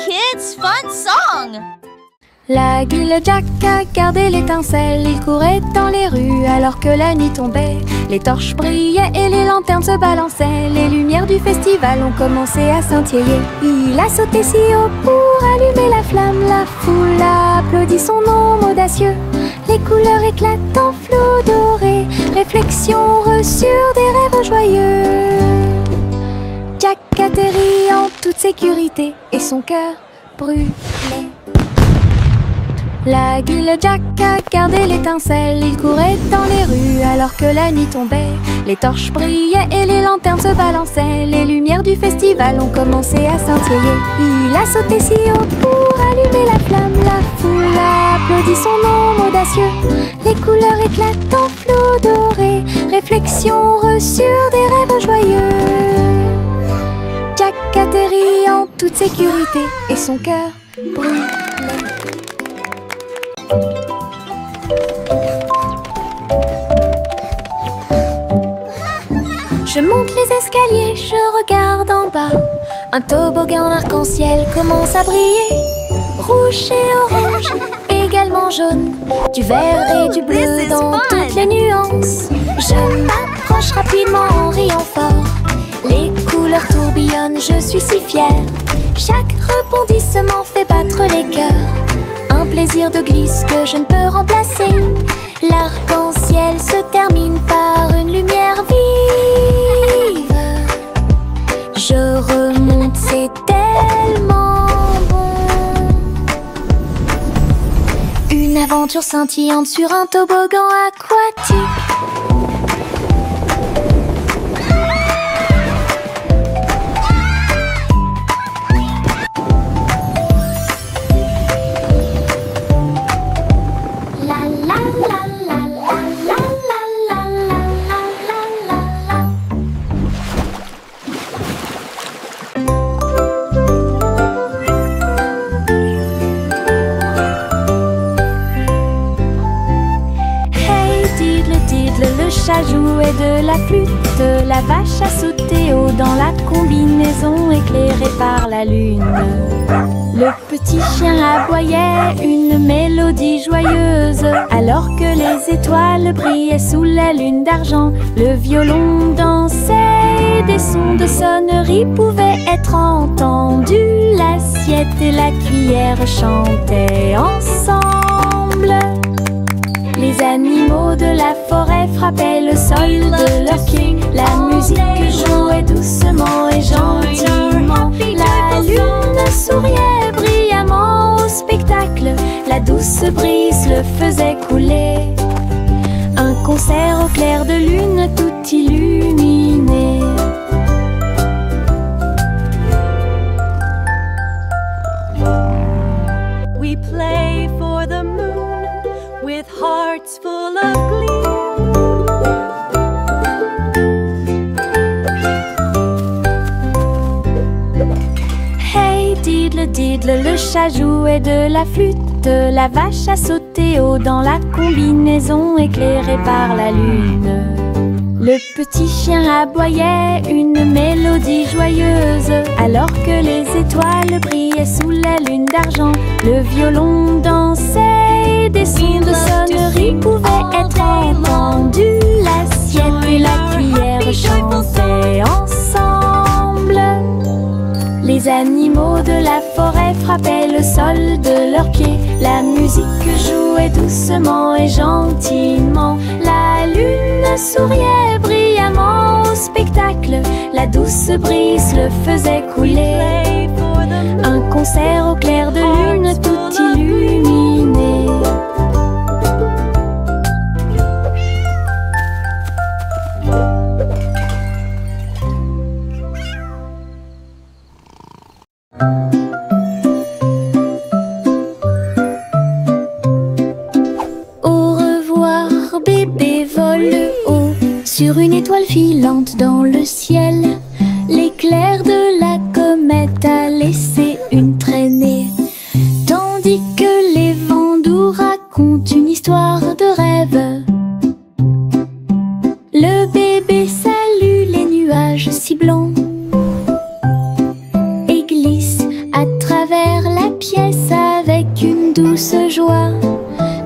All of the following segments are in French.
kids' fun song. La guille Jack a gardé l'étincelle. Il courait dans les rues alors que la nuit tombait. Les torches brillaient et les lanternes se balançaient. Les lumières du festival ont commencé à scintiller. Il a sauté si haut pour allumer la flamme. La foule a applaudi son nom audacieux. Les couleurs éclatent en flot doré. Réflexion reçue des rêves joyeux. Jack atterrit en toute sécurité et son cœur brûlait. La guille Jack a gardé l'étincelle. Il courait dans les rues alors que la nuit tombait. Les torches brillaient et les lanternes se balançaient. Les lumières du festival ont commencé à scintiller. Il a sauté si haut pour allumer la flamme. La foule a applaudi son nom audacieux. Les couleurs éclatent en flot doré. Réflexion reçue des rêves joyeux. Jack atterrit en toute sécurité et son cœur brûlait. Je monte les escaliers, je regarde en bas. Un toboggan arc-en-ciel commence à briller. Rouge et orange, également jaune. Du vert et du bleu dans toutes les nuances. Je m'approche rapidement en riant fort. Les couleurs tourbillonnent, je suis si fière. Chaque rebondissement fait battre les cœurs. Un plaisir de glisse que je ne peux remplacer. L'arc-en-ciel se termine par une lumière vive. Je remonte, c'est tellement bon. Une aventure scintillante sur un toboggan aquatique. Le chat jouait de la flûte, la vache a sauté haut dans la combinaison éclairée par la lune. Le petit chien aboyait une mélodie joyeuse, alors que les étoiles brillaient sous la lune d'argent. Le violon dansait, des sons de sonnerie pouvaient être entendus. L'assiette et la cuillère chantaient ensemble. Les animaux de la forêt frappaient le sol de leurs pieds. La musique jouait doucement et gentiment. La lune souriait brillamment au spectacle. La douce brise le faisait couler. Un concert au clair de lune tout illuminé. We play for the moon with hearts full of glee. Hey diddle diddle, le chat jouait de la flûte. La vache a sauté haut dans la combinaison éclairée par la lune. Le petit chien aboyait une mélodie joyeuse, alors que les étoiles brillaient sous la lune d'argent. Le violon dansait, des sons de sonnerie pouvaient être entendus. L'assiette et la cuillère chantaient ensemble. Les animaux de la forêt frappaient le sol de leurs pieds. La musique jouait doucement et gentiment. La lune souriait brillamment au spectacle. La douce brise le faisait couler. Un concert au clair de lune tout illuminé. Au revoir bébé vole haut sur une étoile filante dans le ciel. L'éclair de la comète a laissé une traînée, tandis que les douce joie.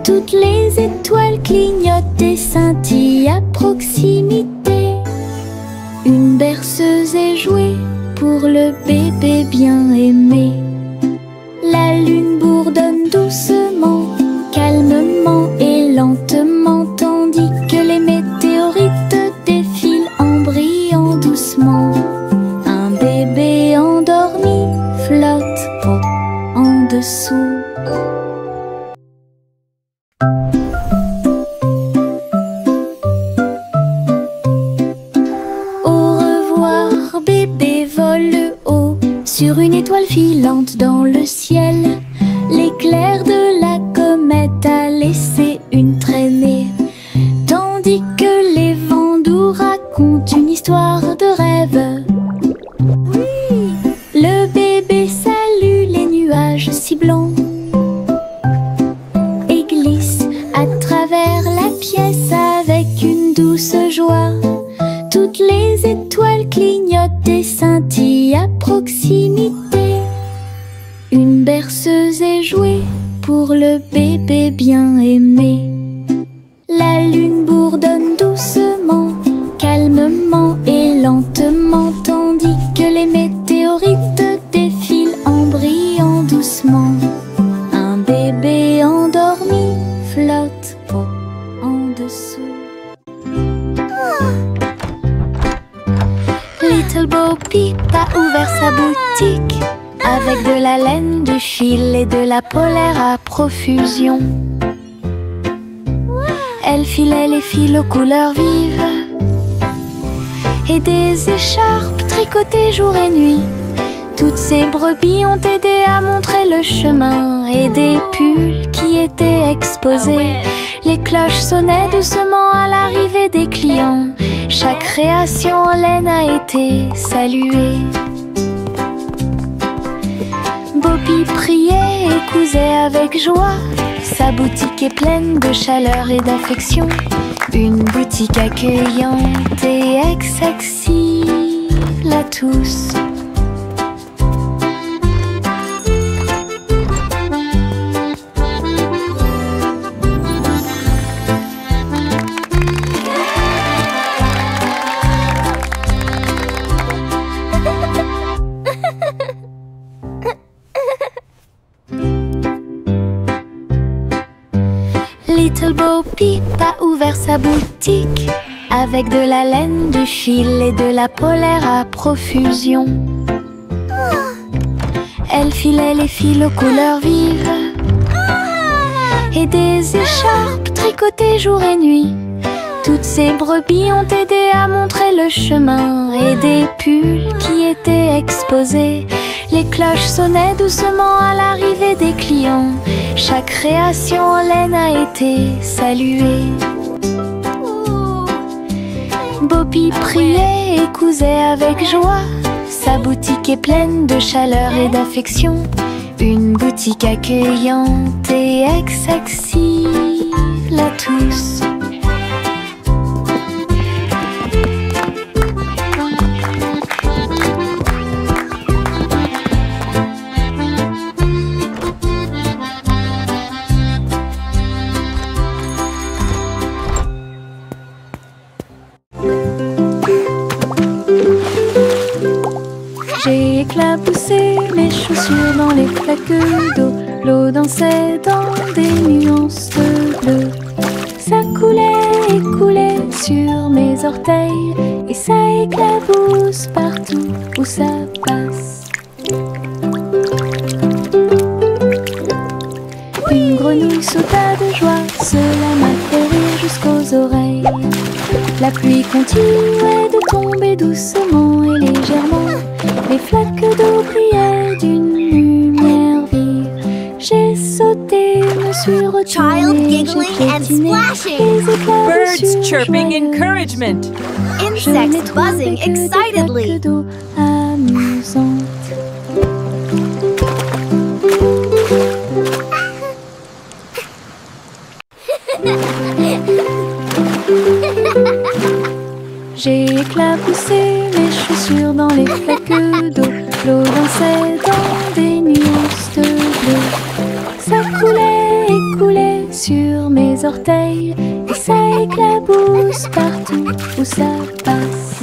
Toutes les étoiles clignotent et scintillent à proximité. Une berceuse est jouée pour le bébé bien aimé. La lune bourdonne doucement, calmement et lentement, tandis que les météorites défilent en brillant doucement. Un bébé endormi flotte en dessous. Sur une étoile filante dans le ciel, l'éclair de la comète a laissé une traînée, tandis que les vents doux racontent une histoire de rêve. Oui. Le bébé salue les nuages si blancs et glisse à travers la pièce avec une douce joie. Toutes les étoiles clignotent et scintillent à proximité. Une berceuse est jouée pour le bébé bien aimé. La lune bourdonne doucement, calmement et lentement, tandis que les météorites défilent en brillant doucement. Un bébé endormi flotte en dessous. Little Bo Peep a ouvert sa boutique avec de la laine, du fil et de la polaire à profusion. Elle filait les fils aux couleurs vives et des écharpes tricotées jour et nuit. Toutes ces brebis ont aidé à montrer le chemin et des pulls qui étaient exposés. Les cloches sonnaient doucement à l'arrivée des clients. Chaque création en laine a été saluée. Bobby priait et cousait avec joie. Sa boutique est pleine de chaleur et d'affection. Une boutique accueillante et accessible à tous. Little Bo Peep a ouvert sa boutique avec de la laine, du fil et de la polaire à profusion. Elle filait les fils aux couleurs vives et des écharpes tricotées jour et nuit. Toutes ces brebis ont aidé à montrer le chemin et des pulls qui étaient exposés. Les cloches sonnaient doucement à l'arrivée des clients. Chaque création en laine a été saluée. Bobby priait et cousait avec joie. Sa boutique est pleine de chaleur et d'affection. Une boutique accueillante et accessible à tous. J'ai éclaboussé mes chaussures dans les flaques d'eau. L'eau dansait dans des nuances de bleu. Ça coulait et coulait sur mes orteils et ça éclabousse partout où ça passe. Une grenouille sauta de joie, cela m'a fait rire jusqu'aux oreilles. La pluie continuait de tomber doucement et légèrement. Les flaques d'eau brillaient d'une lumière vive. J'ai sauté, me suis retournée, j'ai piétiné les éclats de Birds chirping encouragement. Insects buzzing excitedly. d'eau amusantes. J'ai éclaboussé mes chaussures dans les flaques d'eau. L'eau dansait dans des nuances de bleu. Ça coulait orteils et ça éclabousse partout où ça passe.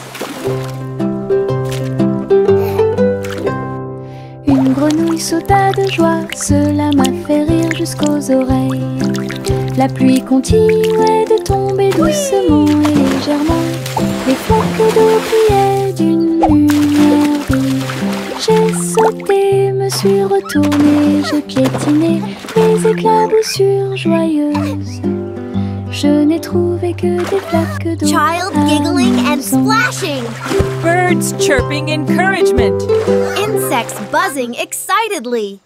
Une grenouille sauta de joie, cela m'a fait rire jusqu'aux oreilles. La pluie continuait de tomber doucement et légèrement. Les flaques d'eau brillaient d'une lumière vive. J'ai sauté, me suis retournée, j'ai piétiné les éclaboussures joyeuses. Je n'ai trouvé que des flaques d'eau. Child giggling and splashing. Birds chirping encouragement. Insects buzzing excitedly.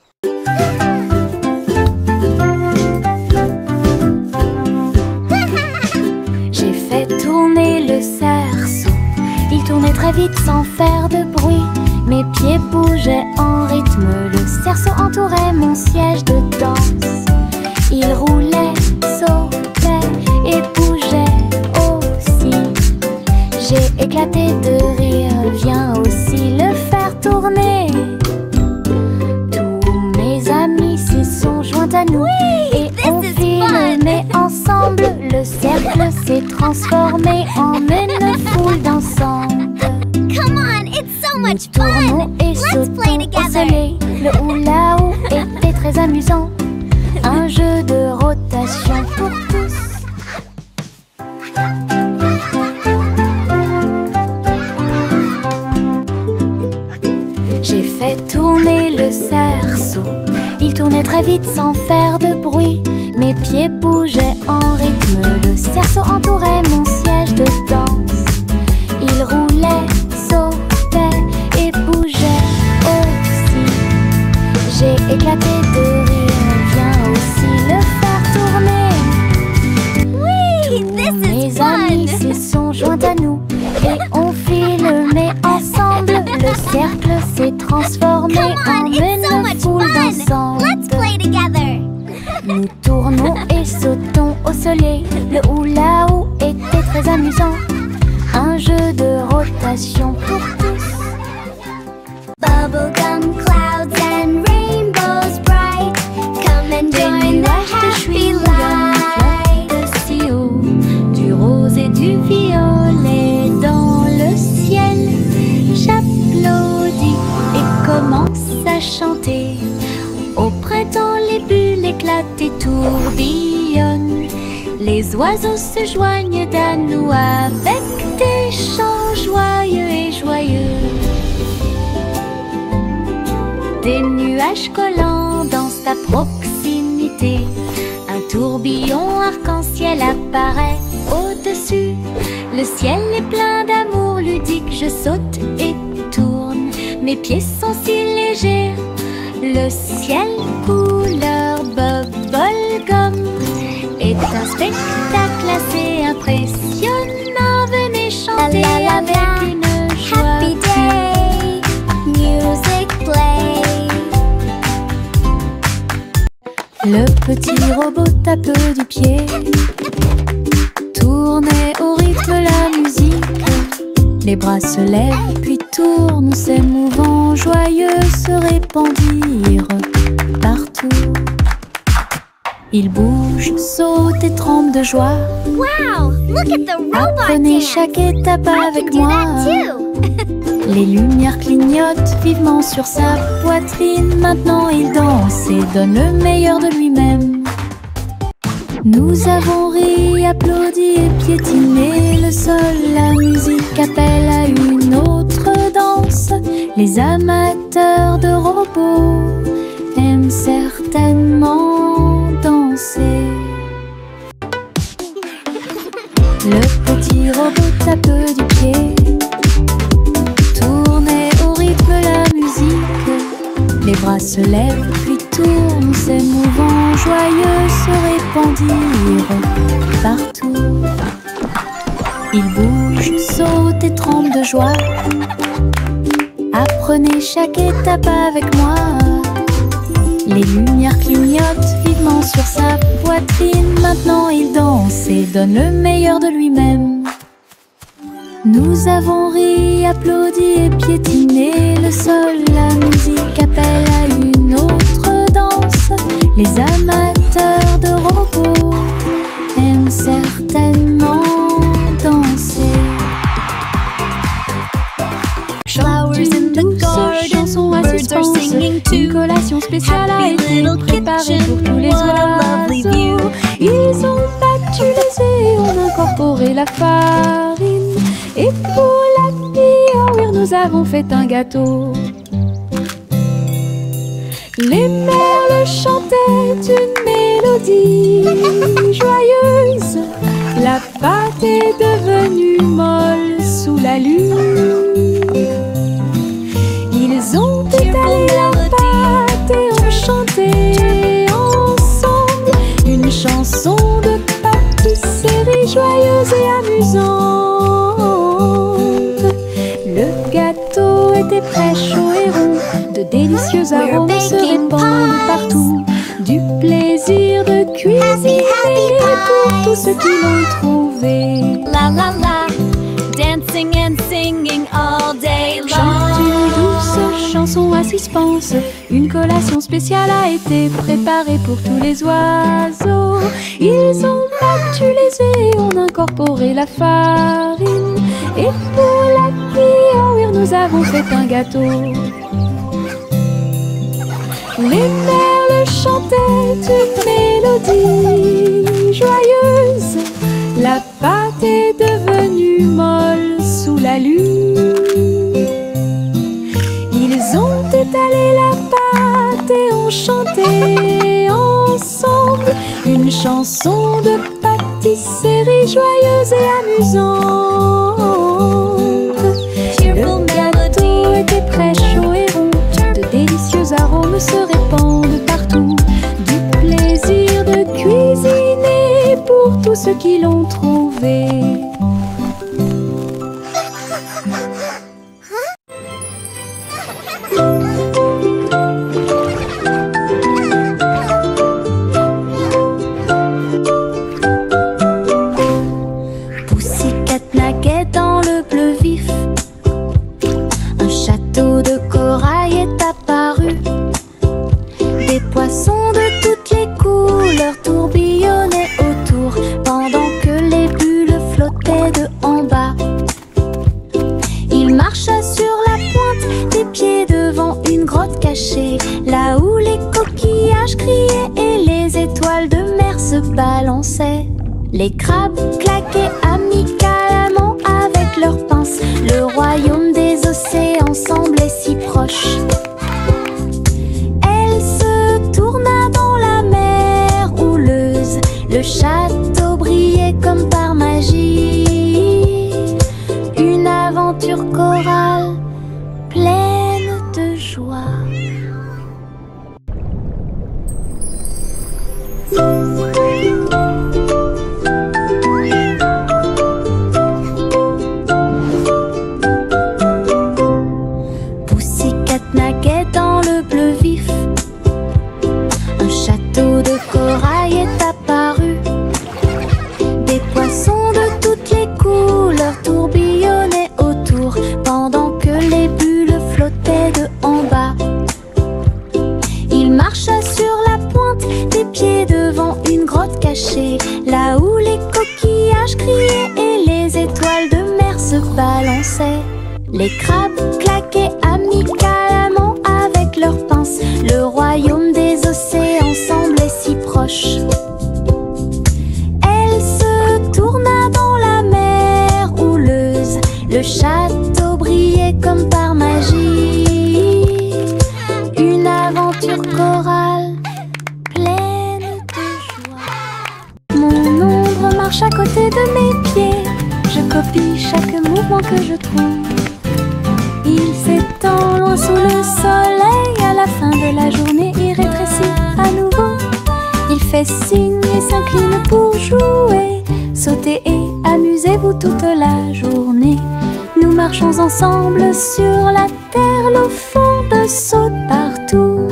J'ai fait tourner le cerceau. Il tournait très vite sans faire de bruit. Mes pieds bougeaient en rythme. Le cerceau entourait mon siège de danse. Il roulait, sautait et bougeait aussi. J'ai éclaté de rire. Viens aussi le faire tourner. Tous mes amis s'y sont joints à nous. Et on filmait ensemble. Le cercle s'est transformé en une foule d'ensemble. Come on, it's so Nous much tournons fun. et Let's play sautons au together. soleil. Le hula-hoop était très amusant. Un jeu de rotation pour tous. J'ai fait tourner le cerceau. Il tournait très vite sans faire de bruit. Mes pieds bougeaient en rythme. Le cerceau entourait mon siège de danse. Il roulait, sautait et bougeait aussi. J'ai éclaté de rire. Viens aussi le faire tourner. Whee! This is Mes amis fun. s'y sont joints à nous et on filmait ensemble. Le cercle s'est transformé Come en on, it's so une much foule fun. d'ensemble. Let's play together. Nous tournons et sautons au soleil. Le hula-hoop était très amusant. Un jeu de rotation pour tous. Bubblegum clouds and rainbows bright. Come and join the happy light. De si haut, du rose et du violet dans le ciel. J'applaudis et commence à chanter. Au printemps, les bulles éclatent et tourbillonnent. Les oiseaux se joignent à nous avec des chants joyeux et joyeux. Des nuages collants dansent à proximité. Un tourbillon arc-en-ciel apparaît au-dessus. Le ciel est plein d'amour ludique. Je saute et tourne. Mes pieds sont si légers. Le ciel couleur bubblegum est un spectacle assez impressionnant. Venez chanter La, la, la, avec la. une joie. Happy day. Music play. Le petit robot tape du pied, tournait au rythme la musique. Les bras se lèvent puis tournent, s'émouvant, joyeux se répandirent partout. Ils bougent, sautent et tremblent de joie. Wow, look at the robot Apprenez dance. chaque étape I avec can do moi. that too. Les lumières clignotent vivement sur sa poitrine. Maintenant il danse et donne le meilleur de lui-même. Nous avons ri, applaudi et piétiné le sol. La musique appelle à une autre danse. Les amateurs de robots aiment certainement danser. Le petit robot tape du pied, tournait au rythme la musique. Les bras se lèvent puis tournent, s'émouvant, joyeux se répandirent partout. Ils bougent, sautent et tremblent de joie. Apprenez chaque étape avec moi. Les lumières clignotent vivement sur sa poitrine. Maintenant il danse et donne le meilleur de lui-même. Nous avons ri, applaudi et piétiné le sol. La musique appelle à une autre danse. Les amateurs de robots suspense. Une collation spéciale a été préparée pour tous les oiseaux. Ils ont battu les œufs et ont incorporé la farine. Et pour la vie, nous avons fait un gâteau. Les merles chantaient une mélodie joyeuse. La pâte est devenue molle sous la lune. Ils ont étalé la pâte et ont chanté ensemble une chanson de pâtisserie joyeuse et amusante. Le gâteau était prêt, chaud et rond. De délicieux arômes se répandent partout. Du plaisir de cuisiner pour tous ceux qui l'ont trouvé. La la la, dancing and singing all day long. Chante une douce chanson à suspense. Une collation spéciale a été préparée pour tous les oiseaux. Ils ont battu les œufs et ont incorporé la farine. Et pour la vie, nous avons fait un gâteau. Les merles chantaient une mélodie joyeuse. La pâte est devenue molle sous la lune. Ils ont étalé la pâte et ont chanté ensemble une chanson de pâtisserie joyeuse et amusante. Le gâteau était prêt, chaud et rond. De délicieux arômes se répandent partout. Du plaisir de cuisiner pour tous ceux qui l'ont trouvé. Pussycat naguait dans le bleu vif. Un château de corail est apparu. Des poissons de toutes les couleurs tourbillonnaient autour, pendant que les bulles flottaient de en bas. Il marcha sur la pointe des pieds devant une grotte cachée, là où les coquillages criaient et les étoiles de mer se balançaient. Les crabes claquaient amicalement avec leurs pinces. Le royaume des océans semblait si proche. Elle se tourna dans la mer houleuse. Le château brillait comme par magie. Une aventure chorale pleine de joie. Pussycat naguait dans le bleu vif. Un château de corail est apparu. Des poissons de toutes les couleurs tourbillonnaient autour, pendant que les bulles flottaient de en bas. Il marcha sur la pointe des pieds devant une grotte cachée, là où les coquillages criaient et les étoiles de mer se balançaient. Les crabes claquaient amicalement avec leurs pinces. Le royaume des océans semblait si proche. Elle se tourna dans la mer houleuse. Le château brillait comme par magie. Une aventure chorale pleine de joie. Mon ombre marche à côté de mes pieds. Je copie chaque mouvement que je trouve. Il s'étend loin sous le soleil. À la fin de la journée, il rétrécit à nouveau. Il fait signe et s'incline pour jouer. Sautez et amusez-vous toute la journée. Nous marchons ensemble sur la terre. L'eau fonde saute partout.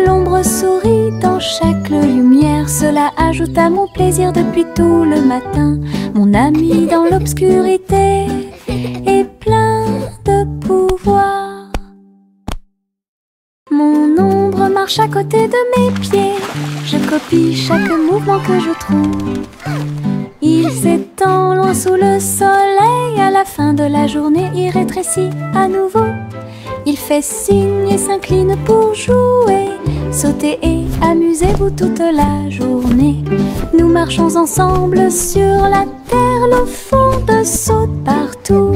L'ombre sourit dans chaque lumière. Cela ajoute à mon plaisir depuis tout le matin. Mon ami dans l'obscurité est plein de pouvoir. Mon ombre marche à côté de mes pieds. Je copie chaque mouvement que je trouve. Il s'étend loin sous le soleil. À la fin de la journée, il rétrécit à nouveau. Il fait signe et s'incline pour jouer. Sautez et amusez-vous toute la journée. Nous marchons ensemble sur la terre, le fond de saute partout.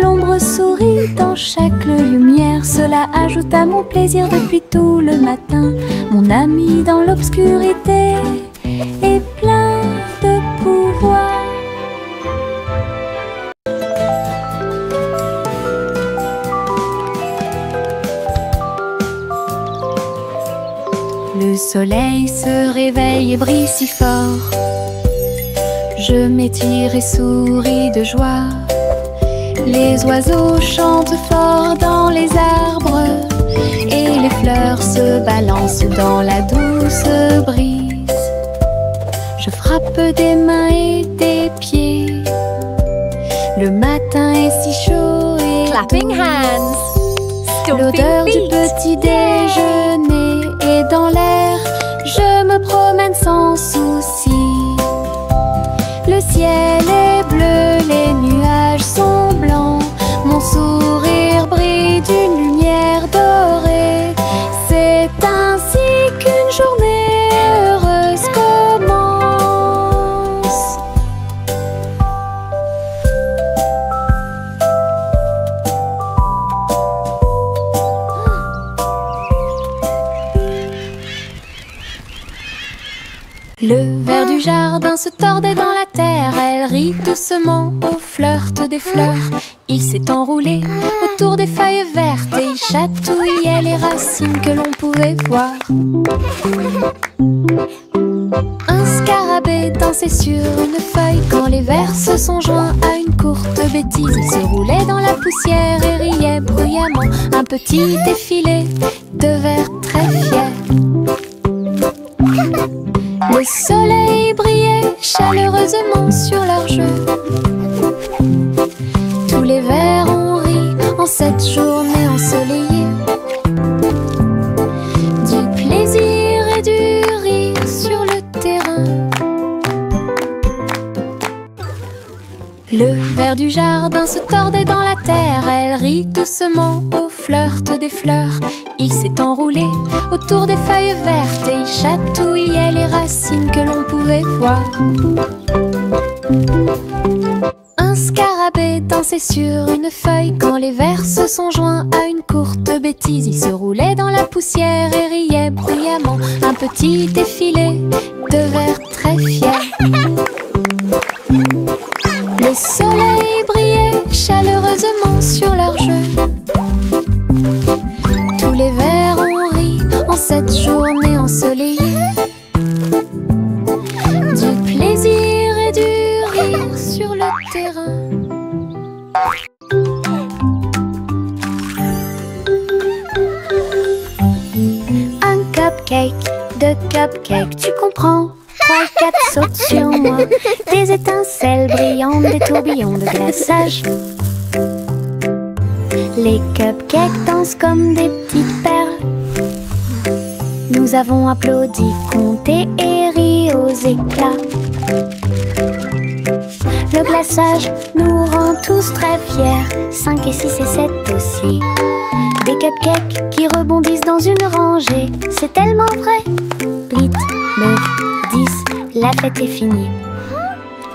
L'ombre sourit dans chaque lumière, cela ajoute à mon plaisir depuis tout le matin. Mon ami dans l'obscurité est plein de pouvoir. Le soleil se réveille et brille si fort. Je m'étire et souris de joie. Les oiseaux chantent fort dans les arbres et les fleurs se balancent dans la douce brise. Je frappe des mains et des pieds. Le matin est si chaud et Clapping hands. l'odeur Stomping du feet. petit déjeuner est dans l'air. Je me promène sans souci. Le ciel est bleu, les nuages sont blancs. Mon sourire brille d'une lumière dorée. C'est ainsi qu'une journée heureuse commence. Le ver du jardin se tordait dans la terre. Elle rit doucement au flirt des fleurs. Il s'est enroulé autour des feuilles vertes et il chatouillait les racines que l'on pouvait voir. Un scarabée dansait sur une feuille quand les vers se sont joints à une courte bêtise. Il se roulait dans la poussière et riait bruyamment. Un petit défilé de vers très fiers. Le soleil brillait chaleureusement sur leur jeu. Tous les vers ont ri en cette journée ensoleillée. Du plaisir et du rire sur le terrain. Le ver du jardin se tordait dans la terre. Elle rit doucement au flirt des fleurs. Il s'est enroulé autour des feuilles vertes et il chatouillait les racines que l'on pouvait voir. Un scarabée dansait sur une feuille quand les vers se sont joints à une courte bêtise. Il se roulait dans la poussière et riait bruyamment. Un petit défilé de vers très fiers. Le soleil brillait chaleureusement sur leur jeu. Tous les vers ont ri en cette journée ensoleillée. Du plaisir et du rire sur le terrain. Un cupcake, deux cupcakes, tu comprends? 3, 4 sautent sur moi. Des étincelles brillantes, des tourbillons de glaçage. Les cupcakes dansent comme des petites perles. Nous avons applaudi, compté et ri aux éclats. Le glaçage nous rend tous très fiers. 5 et 6 et 7 aussi. Des cupcakes qui rebondissent dans une rangée. C'est tellement vrai. 8, 9, 10, la fête est finie.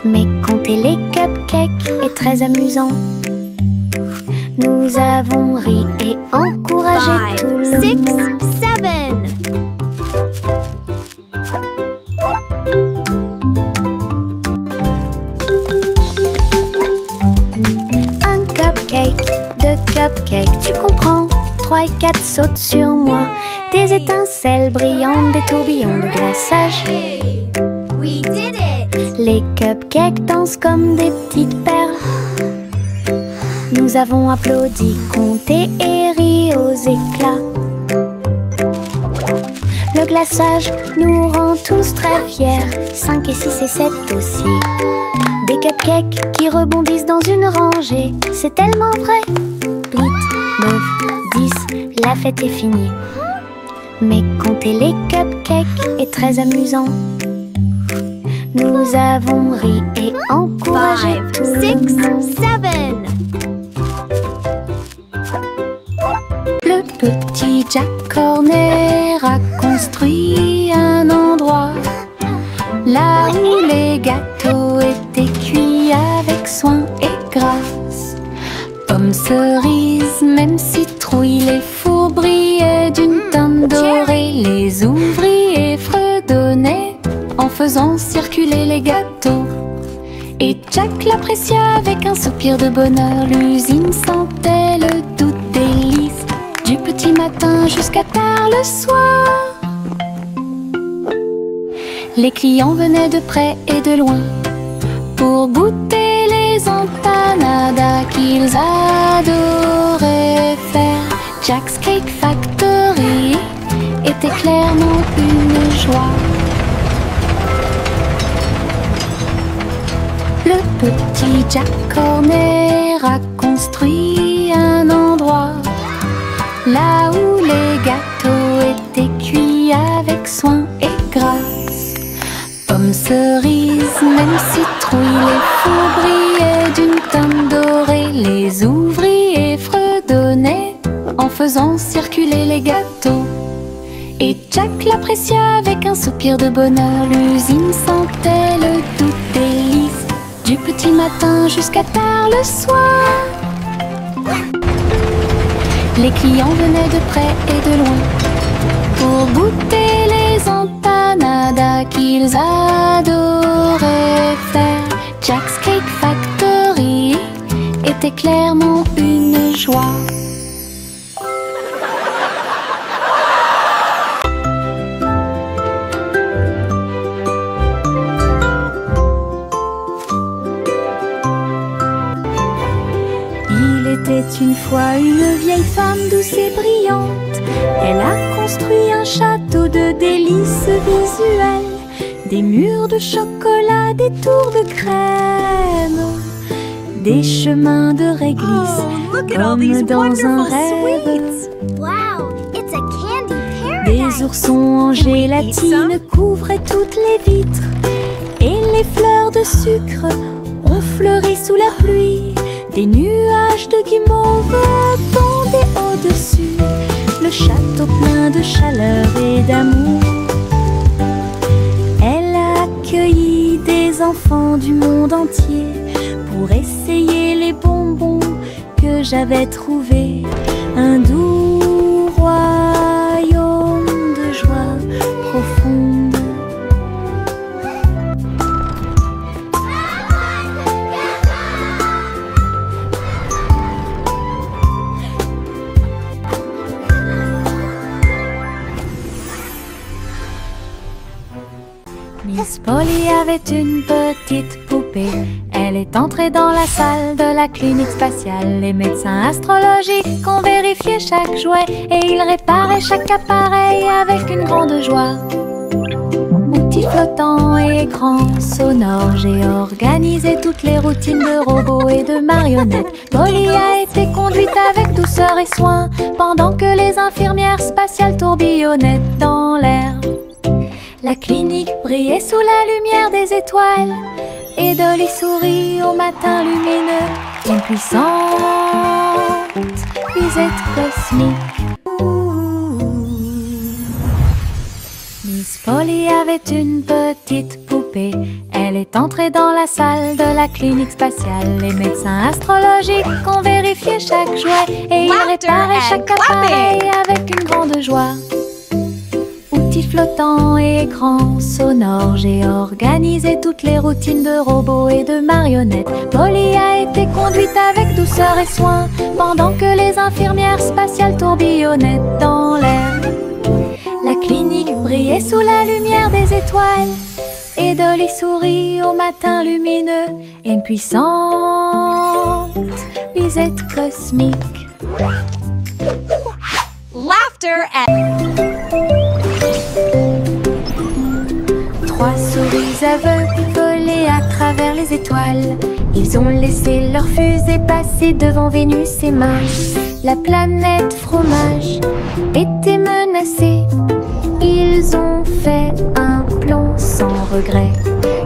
Mais compter les cupcakes est très amusant. Nous avons ri et encouragé tout le 6, monde. 7. Un cupcake, deux cupcakes, tu comprends? 3 et 4 sautent sur moi. Des étincelles brillantes, des tourbillons de glaçage. Hey, we did it! Les cupcakes dansent comme des petites perles. Nous avons applaudi, compté et ri aux éclats. Le glaçage nous rend tous très fiers. 5 et 6 et 7 aussi. Des cupcakes qui rebondissent dans une rangée. C'est tellement vrai. 8, 9, 10, la fête est finie. Mais compter les cupcakes est très amusant. Nous avons ri et encouragé 5, tout le 6, monde. 7. petit Jack Horner a construit un endroit là où les gâteaux étaient cuits avec soin et grâce. Pommes, cerises, même citrouilles, les fours brillaient d'une teinte dorée. Les ouvriers fredonnaient en faisant circuler les gâteaux. Et Jack l'apprécia avec un soupir de bonheur. L'usine sentait le doux délice du petit matin jusqu'à tard le soir. Les clients venaient de près et de loin pour goûter les empanadas qu'ils adoraient faire. Jack's Cake Factory était clairement une joie. Le petit Jack Horner a construit un endroit là où les gâteaux étaient cuits avec soin et grâce. Pommes, cerises, même citrouilles, les fours brillaient d'une teinte dorée. Les ouvriers fredonnaient en faisant circuler les gâteaux. Et Jack l'apprécia avec un soupir de bonheur. L'usine sentait le doux délice du petit matin jusqu'à tard le soir. Les clients venaient de près et de loin pour goûter les empanadas qu'ils adoraient faire. Jack's Cake Factory était clairement une joie. C'était une fois une vieille femme douce et brillante. Elle a construit un château de délices visuelles, des murs de chocolat, des tours de crème, des chemins de réglisse comme dans un rêve. Wow, it's a candy Des paradise. oursons en gélatine couvraient toutes les vitres, et les fleurs de sucre ont fleuri sous la pluie. Des nuages de guimauve pendaient au-dessus, le château plein de chaleur et d'amour. Elle a accueilli des enfants du monde entier pour essayer les bonbons que j'avais trouvés. Un doux royaume de joie profonde. Miss Polly avait une petite poupée. Elle est entrée dans la salle de la clinique spatiale. Les médecins astrologiques ont vérifié chaque jouet et ils réparaient chaque appareil avec une grande joie. Outils flottants et écrans sonores, j'ai organisé toutes les routines de robots et de marionnettes. Polly a été conduite avec douceur et soin pendant que les infirmières spatiales tourbillonnaient dans l'air. La clinique brillait sous la lumière des étoiles et Dolly sourit au matin lumineux. Une puissante visite cosmique. Miss Polly avait une petite poupée. Elle est entrée dans la salle de la clinique spatiale. Les médecins astrologiques ont vérifié chaque jouet et ils réparaient chaque appareil avec une grande joie. Outils flottants et écrans sonores, j'ai organisé toutes les routines de robots et de marionnettes. Polly a été conduite avec douceur et soin pendant que les infirmières spatiales tourbillonnaient dans l'air. La clinique brillait sous la lumière des étoiles et Dolly sourit au matin lumineux. Une puissante visite cosmique. Laughter at... Trois souris aveugles volaient à travers les étoiles. Ils ont laissé leur fusée passer devant Vénus et Mars. La planète fromage était menacée. Ils ont fait un plan sans regret.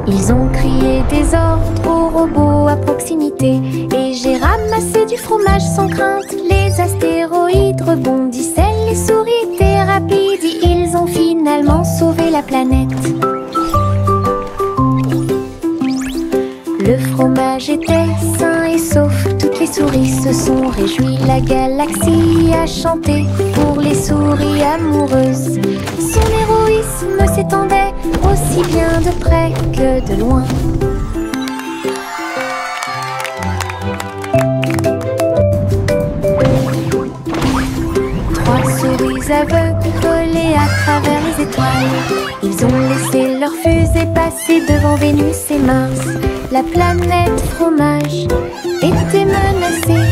Ils ont crié des ordres aux robots à proximité. Et j'ai ramassé du fromage sans crainte. Les astéroïdes rebondissaient les souris étaient rapides, ils ont finalement sauvé la planète. Le fromage était sain et sauf, toutes les souris se sont réjouies. La galaxie a chanté pour les souris amoureuses. Son héroïsme s'étendait aussi bien de près que de loin. Trois souris aveugles volaient à travers les étoiles. Ils ont laissé leur fusée passer devant Vénus et Mars. La planète fromage était menacée.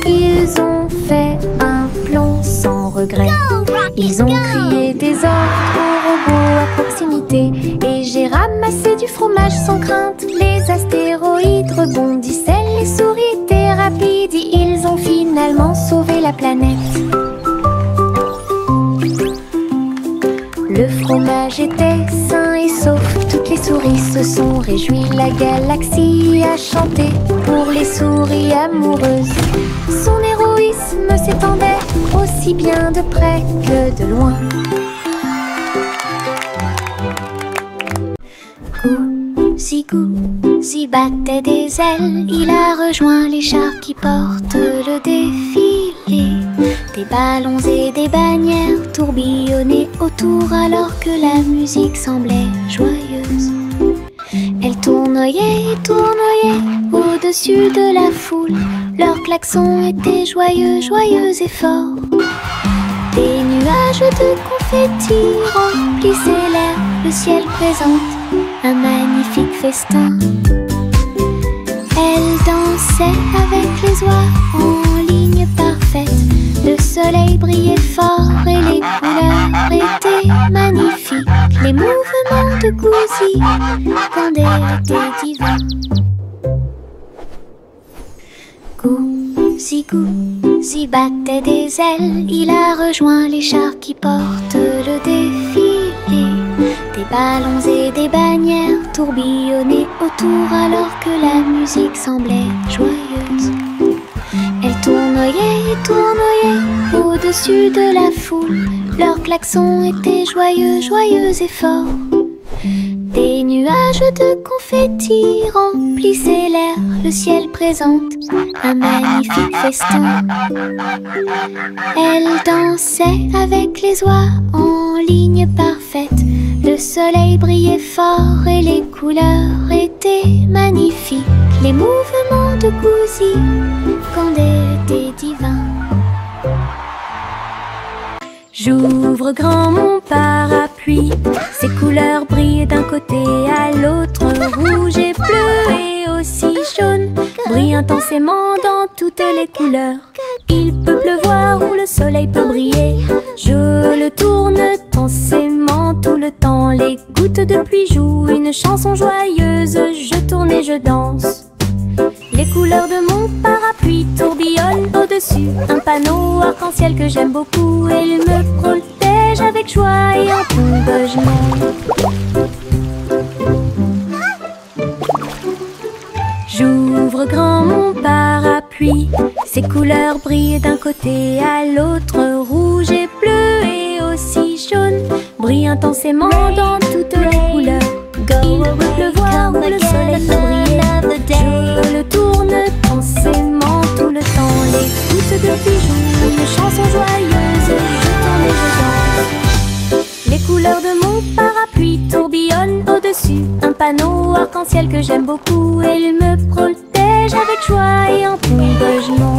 Ils ont fait un plomb sans regret. Ils ont crié des ordres aux robots à proximité. Et j'ai ramassé du fromage sans crainte. Les astéroïdes rebondissaient, les souris étaient rapides. Ils ont finalement sauvé la planète. Le fromage était sain et sauf, toutes les souris se sont réjouies. La galaxie a chanté pour les souris amoureuses. Son héroïsme s'étendait aussi bien de près que de loin. Gouzi battait des ailes, il a rejoint les chars qui portent le défilé. Des ballons et des bannières tourbillonnaient autour alors que la musique semblait joyeuse. Elle tournoyait et tournoyait au-dessus de la foule. Leurs klaxons étaient joyeux, joyeux et forts. Des nuages de confettis remplissaient l'air, le ciel présente un magnifique festin. Elle dansait avec les oies en ligne parfaite. Le soleil brillait fort et les couleurs étaient magnifiques. Les mouvements de Gouzi quand elle était divin. Gouzi battait des ailes, il a rejoint les chars qui portent le défilé. Des ballons et des bannières tourbillonnaient autour alors que la musique semblait joyeuse. Elle tournoyait et tournoyait au-dessus de la foule. Leurs klaxons étaient joyeux, joyeux et forts. Des nuages de confettis remplissaient l'air, le ciel présente un magnifique festin. Elle dansait avec les oies en ligne parfaite. Le soleil brillait fort et les couleurs étaient magnifiques. Les mouvements de Gouzi quand elle était divin. J'ouvre grand mon parapluie, ses couleurs brillent d'un côté à l'autre, rouge et bleu et aussi jaune, brillent intensément dans toutes les couleurs. Il peut pleuvoir ou le soleil peut briller, je le tourne intensément tout le temps. Les gouttes de pluie jouent une chanson joyeuse, je tourne et je danse. Les couleurs de mon parapluie tourbillonnent au-dessus, un panneau arc-en-ciel que j'aime beaucoup. Et il me protège avec joie et en tombe je m'aime. J'ouvre grand mon parapluie, ses couleurs brillent d'un côté à l'autre, rouge et bleu et aussi jaune, brillent intensément dans toutes les couleurs. Il peut pleuvoir ou le soleil peut briller, je le tourne intensément tout le temps. Les gouttes de pluie jouent une chanson joyeuse, je tourne et je danse. Les couleurs de mon parapluie tourbillonnent au-dessus, un panneau arc-en-ciel que j'aime beaucoup. Et il me protège avec joie et en tombe je m'en.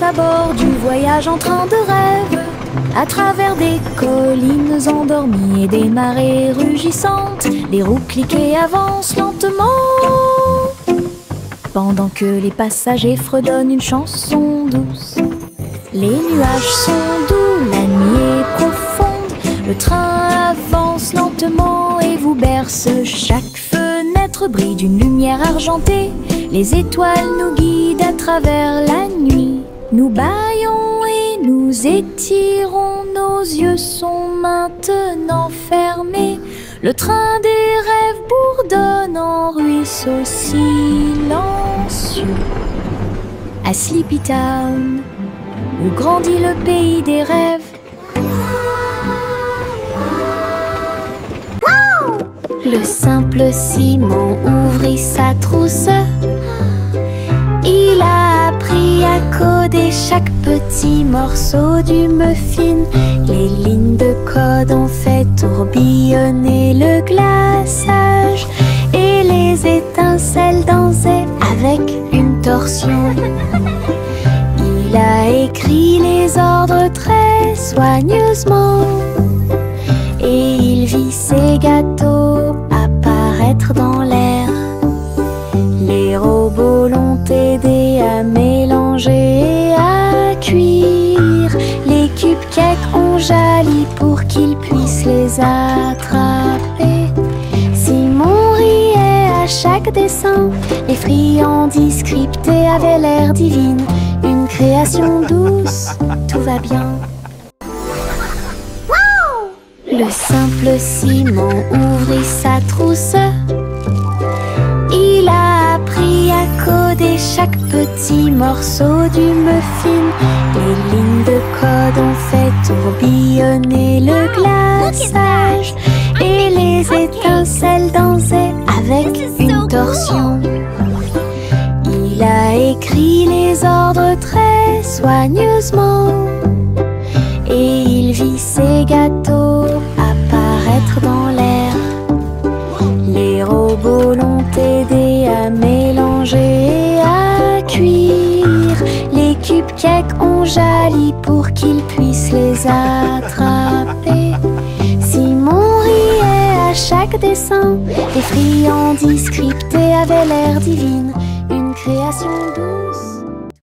À bord du voyage en train de rêve, à travers des collines endormies et des marées rugissantes, les roues cliquent et avancent lentement, pendant que les passagers fredonnent une chanson douce. Les nuages sont doux, la nuit est profonde, le train avance lentement et vous berce. Chaque fenêtre brille d'une lumière argentée, les étoiles nous guident à travers la nuit. Nous bâillons et nous étirons nos yeux sont maintenant fermés. Le train des rêves bourdonne en ruisseau silencieux. À Sleepy Town, où grandit le pays des rêves. Le simple Simon ouvrit sa trousse. Il a appris à coder chaque petit morceau du muffin. Les lignes de code ont fait tourbillonner le glaçage et les étincelles dansaient avec une torsion. Il a écrit les ordres très soigneusement et il vit ses gâteaux apparaître dans l'air. Les robots l'ont aidé à mélanger et à cuire. Les cupcakes ont jali pour qu'il puisse les attraper. Simon riait à chaque dessin. Les friandises scriptées avaient l'air divine. Une création douce, tout va bien. Le simple Simon ouvrit sa trousse. Il a appris à coder chaque petit morceau du muffin. Les lignes de code ont fait tourbillonner le glaçage et les étincelles dansaient avec une torsion. Il a écrit les ordres très soigneusement et il vit ses gâteaux apparaître dans l'air. Les robots l'ont aidé à mélanger et à cuire. Les cupcakes ont jali pour qu'il puisse les attraper. Simon riait à chaque dessin. Les friandises scriptées avaient l'air divine. Une création douce.